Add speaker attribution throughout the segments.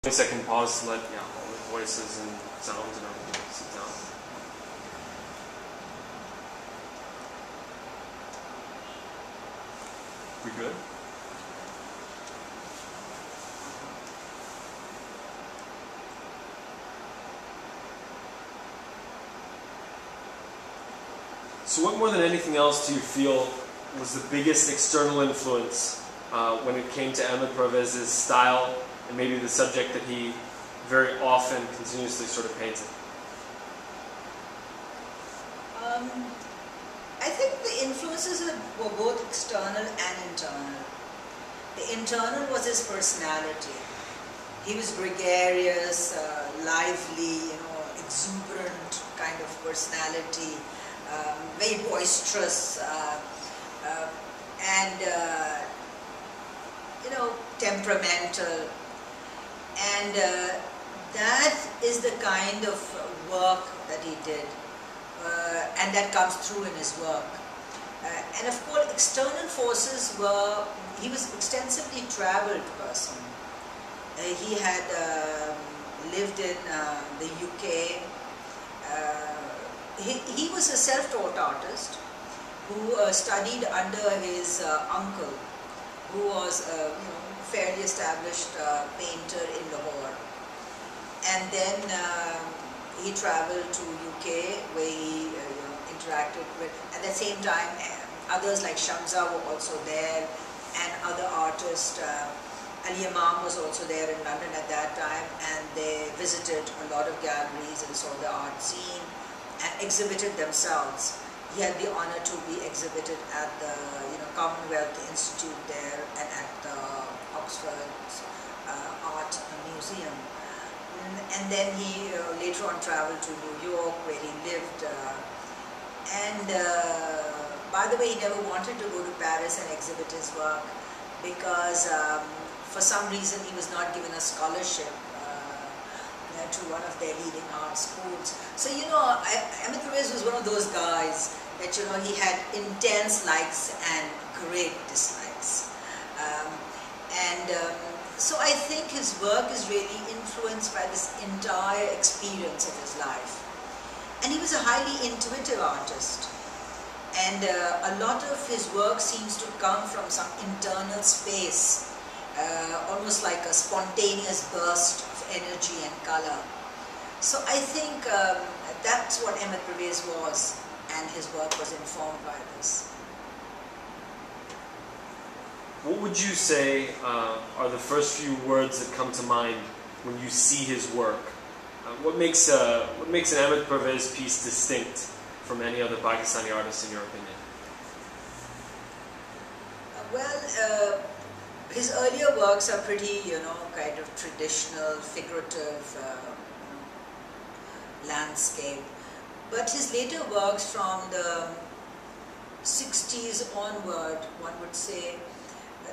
Speaker 1: 20-second pause to let all the voices and sounds and everything sit down. We good? So what more than anything else do you feel was the biggest external influence when it came to Ahmed Pervez's style and maybe the subject that he very often continuously sort of painted?
Speaker 2: I think the influences were both external and internal. The internal was his personality. He was gregarious, lively, exuberant kind of personality. Very boisterous and temperamental, and that is the kind of work that he did, and that comes through in his work. And of course, external forces were, he was extensively traveled person. He had lived in the UK. He was a self-taught artist who studied under his uncle, who was a fairly established painter in Lahore. And then he traveled to UK, where he interacted with, at the same time, others like Shamsa were also there, and other artists. Ali Imam was also there in London at that time, and they visited a lot of galleries and saw the art scene and exhibited themselves. He had the honor to be exhibited at the Commonwealth Institute there and at the Oxford Art Museum. And then he later on traveled to New York, where he lived. By the way, he never wanted to go to Paris and exhibit his work because for some reason he was not given a scholarship to one of their leading art schools. So Ahmed Pervez was one of those guys that he had intense likes and great dislikes, so I think his work is really influenced by this entire experience of his life. And he was a highly intuitive artist, and a lot of his work seems to come from some internal space, almost like a spontaneous burst of energy and color. So I think that's what Ahmed Pervez was, and his work was informed by this.
Speaker 1: What would you say are the first few words that come to mind when you see his work? What makes an Ahmed Pervez piece distinct from any other Pakistani artist, in your opinion?
Speaker 2: Well, his earlier works are pretty, kind of traditional, figurative landscape. But his later works from the 60s onward, one would say,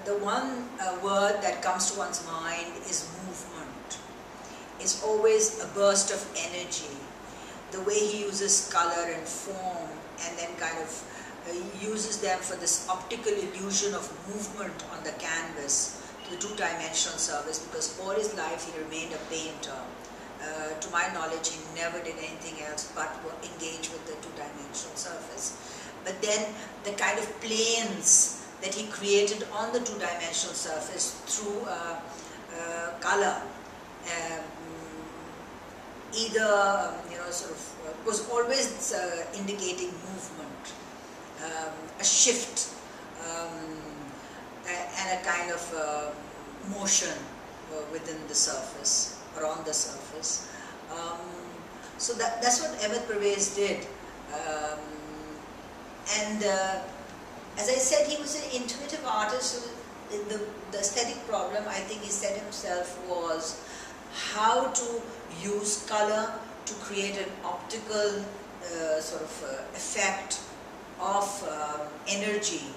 Speaker 2: the one word that comes to one's mind is movement. It's always a burst of energy. The way he uses color and form, and then kind of uses them for this optical illusion of movement on the canvas, to the two-dimensional surface, because all his life he remained a painter. To my knowledge, he never did anything else but engage with the two-dimensional surface. But then the kind of planes that he created on the two-dimensional surface through color, either was always indicating movement, a shift, and a kind of motion within the surface or on the surface. So that's what Ahmed Pervez did, as I said, he was an intuitive artist. So the aesthetic problem, I think he said himself, was how to use color to create an optical effect of energy,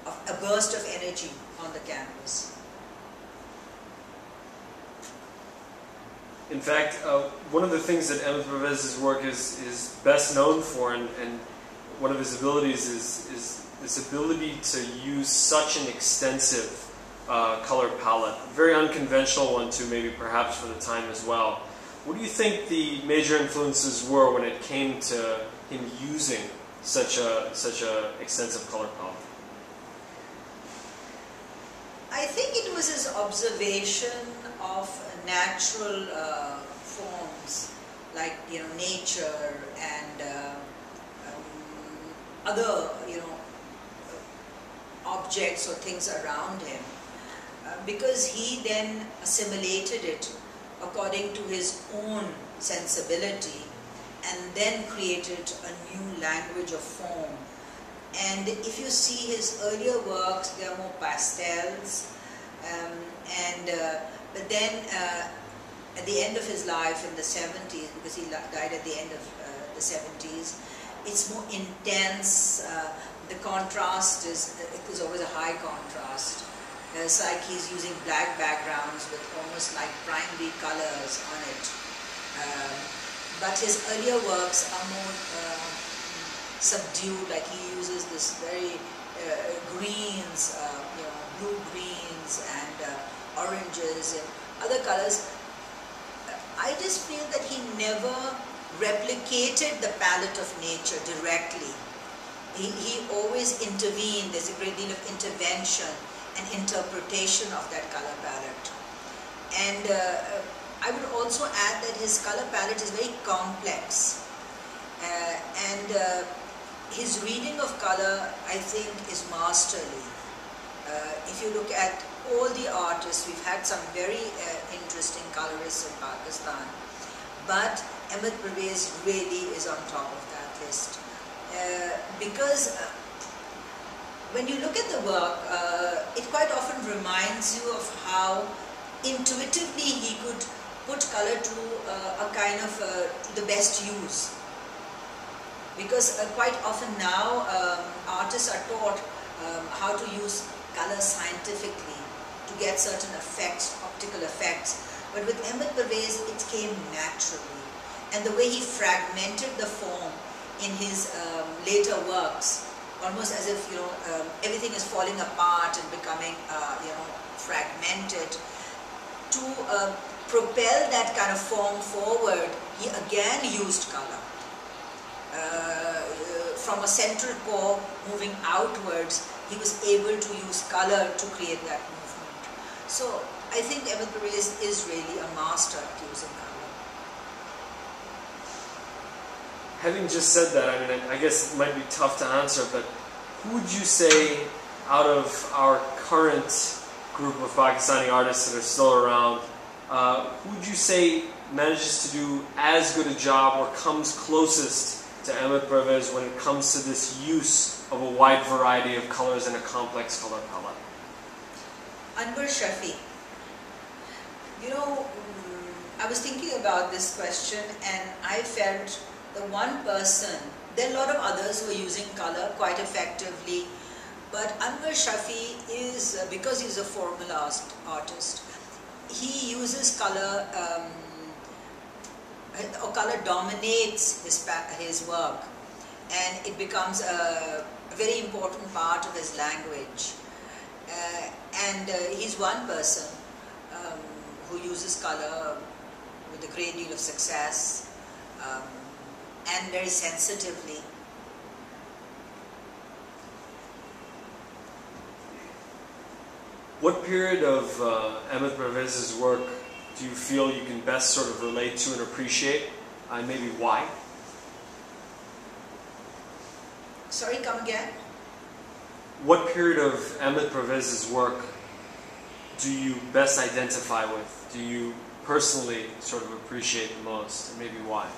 Speaker 2: of a burst of energy on the canvas.
Speaker 1: In fact, one of the things that Ahmed Pervez's work is best known for, and one of his abilities is this ability to use such an extensive color palette. A very unconventional one too, maybe perhaps for the time as well. What do you think the major influences were when it came to him using such a extensive color palette?
Speaker 2: I think it was his observation of natural forms like nature and other objects or things around him, because he then assimilated it according to his own sensibility and then created a new language of form. And if you see his earlier works, they are more pastels, but then at the end of his life in the 70s, because he died at the end of the 70s, it's more intense. The contrast it was always a high contrast. It's like he's using black backgrounds with almost like primary colors on it. But his earlier works are more subdued, like he uses this very greens, blue greens and oranges and other colors. I just feel that he never replicated the palette of nature directly. He always intervened. There's a great deal of intervention and interpretation of that color palette. And I would also add that his color palette is very complex. His reading of color, I think, is masterly. If you look at all the artists, we've had some very interesting colorists in Pakistan, but Ahmed Pervez really is on top of that list. Because when you look at the work, it quite often reminds you of how intuitively he could put color to a kind of the best use. Because quite often now artists are taught how to use color scientifically to get certain effects, optical effects. But with Ahmed Pervez, it came naturally. And the way he fragmented the form in his later works, almost as if everything is falling apart and becoming fragmented. To propel that kind of form forward, he again used color. From a central core moving outwards, he was able to use color to create that movement. So I think Ahmed Pervez is really a master at using color.
Speaker 1: Having just said that, I mean, I guess it might be tough to answer, but who would you say out of our current group of Pakistani artists that are still around, who would you say manages to do as good a job or comes closest to Ahmed Pervez when it comes to this use of a wide variety of colors and a complex color palette?
Speaker 2: Anwar Shafi. I was thinking about this question and I felt the one person, there are a lot of others who are using color quite effectively, but Anwar Shafi is, because he's a formal artist, he uses color, or color dominates his work, and it becomes a very important part of his language. He's one person who uses color with a great deal of success and very sensitively.
Speaker 1: What period of Ahmed Pervez's work do you feel you can best sort of relate to and appreciate, and maybe why?
Speaker 2: Sorry, come again?
Speaker 1: What period of Ahmed Pervez's work do you best identify with? Do you personally sort of appreciate the most, and maybe why?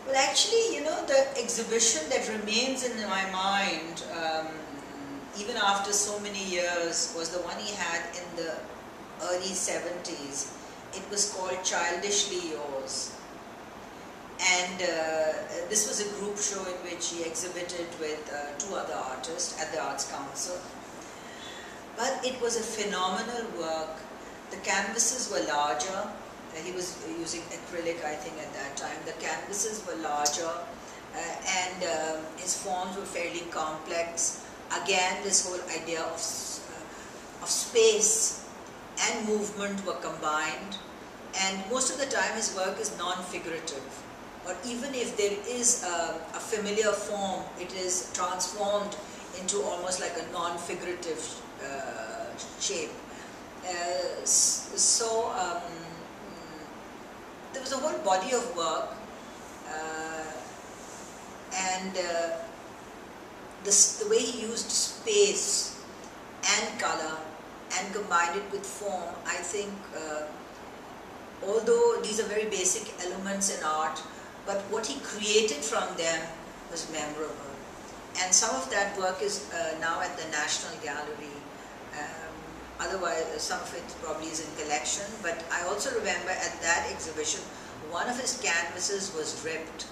Speaker 2: Well, actually, the exhibition that remains in my mind, even after so many years, was the one he had in the early 70s. It was called Childishly Yours. And this was a group show in which he exhibited with two other artists at the Arts Council. But it was a phenomenal work. The canvases were larger. He was using acrylic, I think, at that time. The canvases were larger and his forms were fairly complex. Again, this whole idea of of space and movement were combined, and most of the time his work is non-figurative, or even if there is a familiar form, it is transformed into almost like a non-figurative shape. There was a whole body of work, and the way he used space and color and combined it with form, I think, although these are very basic elements in art, but what he created from them was memorable. And some of that work is now at the National Gallery. Otherwise, some of it probably is in collection, but I also remember at that exhibition, one of his canvases was ripped,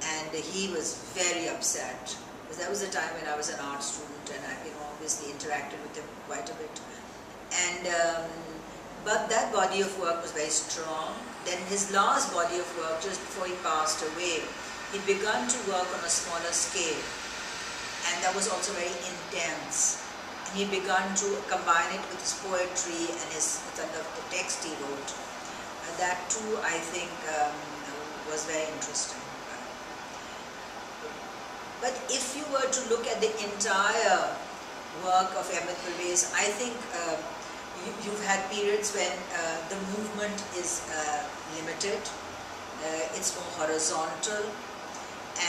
Speaker 2: and he was very upset. Because that was the time when I was an art student, and I, obviously interacted with him quite a bit. And but that body of work was very strong. Then his last body of work, just before he passed away, he'd begun to work on a smaller scale, and that was also very intense. And he'd begun to combine it with his poetry and the text he wrote. And that too, I think, was very interesting. But if you were to look at the entire work of Ahmed Pervez, I think you've had periods when the movement is limited, it's more horizontal,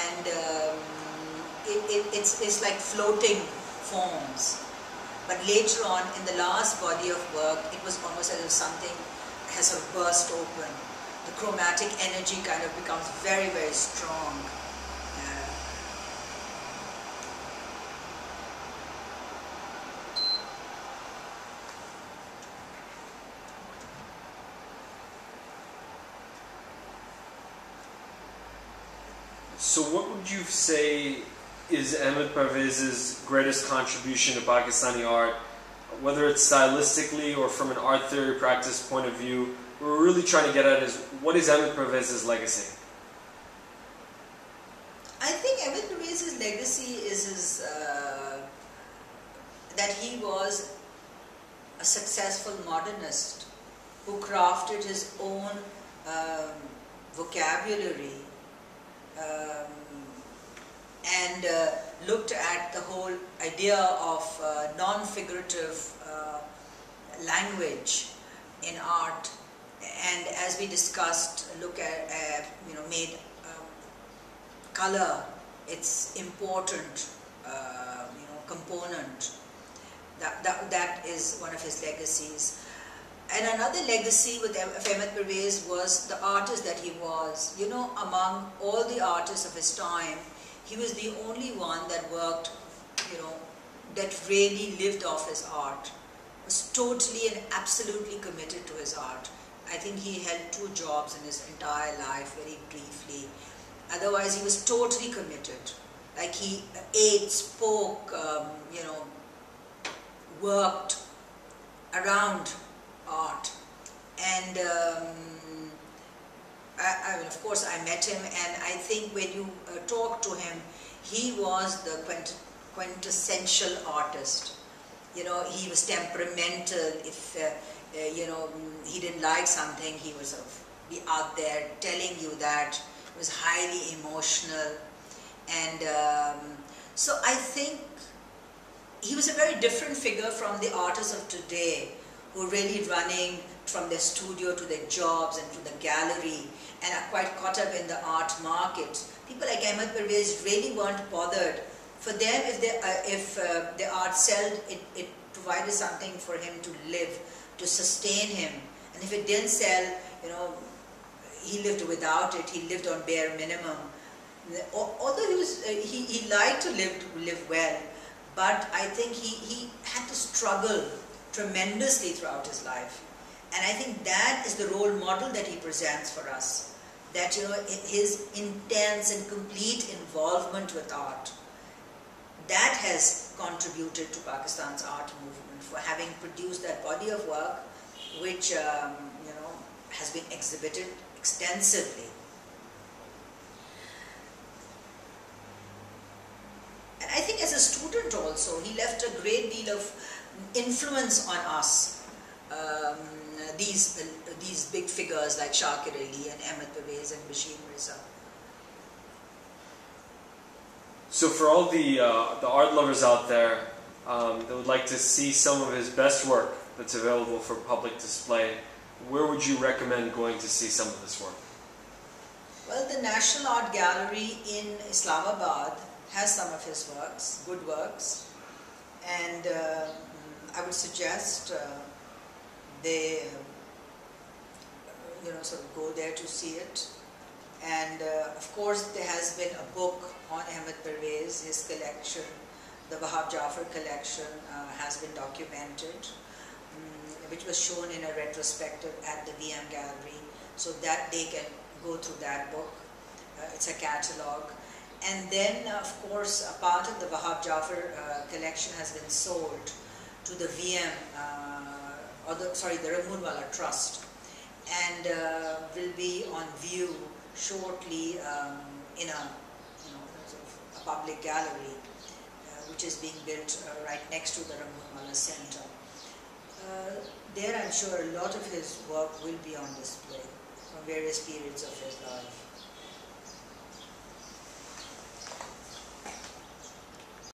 Speaker 2: and it's like floating forms. But later on, in the last body of work, it was almost as if something has sort of burst open. The chromatic energy kind of becomes very, very strong.
Speaker 1: So what would you say is Ahmed Pervez's greatest contribution to Pakistani art, whether it's stylistically or from an art theory practice point of view? What we're really trying to get at is, what is Ahmed Pervez's legacy?
Speaker 2: I think Ahmed Pervez's legacy is that he was a successful modernist who crafted his own vocabulary and looked at the whole idea of non-figurative language in art, and as we discussed, look at made color its important component. That is one of his legacies. And another legacy with Ahmed Pervez was the artist that he was. Among all the artists of his time, he was the only one that worked, that really lived off his art, was totally and absolutely committed to his art. I think he held 2 jobs in his entire life, very briefly. Otherwise, he was totally committed. Like, he ate, spoke, worked around art. And of course I met him, and I think when you talk to him, he was the quintessential artist. He was temperamental. If he didn't like something, he would sort of be out there telling you that. He was highly emotional, and so I think he was a very different figure from the artists of today, who are really running from their studio to their jobs and to the gallery and are quite caught up in the art market. People like Ahmed Pervez really weren't bothered. For them, if the art sold, it provided something for him to live, to sustain him. And if it didn't sell, he lived without it. He lived on bare minimum. Although he liked to live well, but I think he had to struggle tremendously throughout his life. And I think that is the role model that he presents for us. That, his intense and complete involvement with art, that has contributed to Pakistan's art movement, for having produced that body of work which, has been exhibited extensively. And I think as a student also, he left a great deal of influence on us these big figures like Shakir Ali and Ahmed Pervez and Bashir Mirza.
Speaker 1: So for all the art lovers out there that would like to see some of his best work that's available for public display, where would you recommend going to see some of this work?
Speaker 2: Well, the National Art Gallery in Islamabad has some of his works, good works, and I would suggest they sort of go there to see it. And of course there has been a book on Ahmed Pervez, his collection, the Wahab Jafar collection has been documented, which was shown in a retrospective at the VM Gallery, so that they can go through that book. It's a catalogue. And then of course a part of the Wahab Jafar collection has been sold to the VM, the Ramoonwala Trust, and will be on view shortly in a public gallery which is being built right next to the Ramoonwala Center. There I'm sure a lot of his work will be on display from various periods of his life.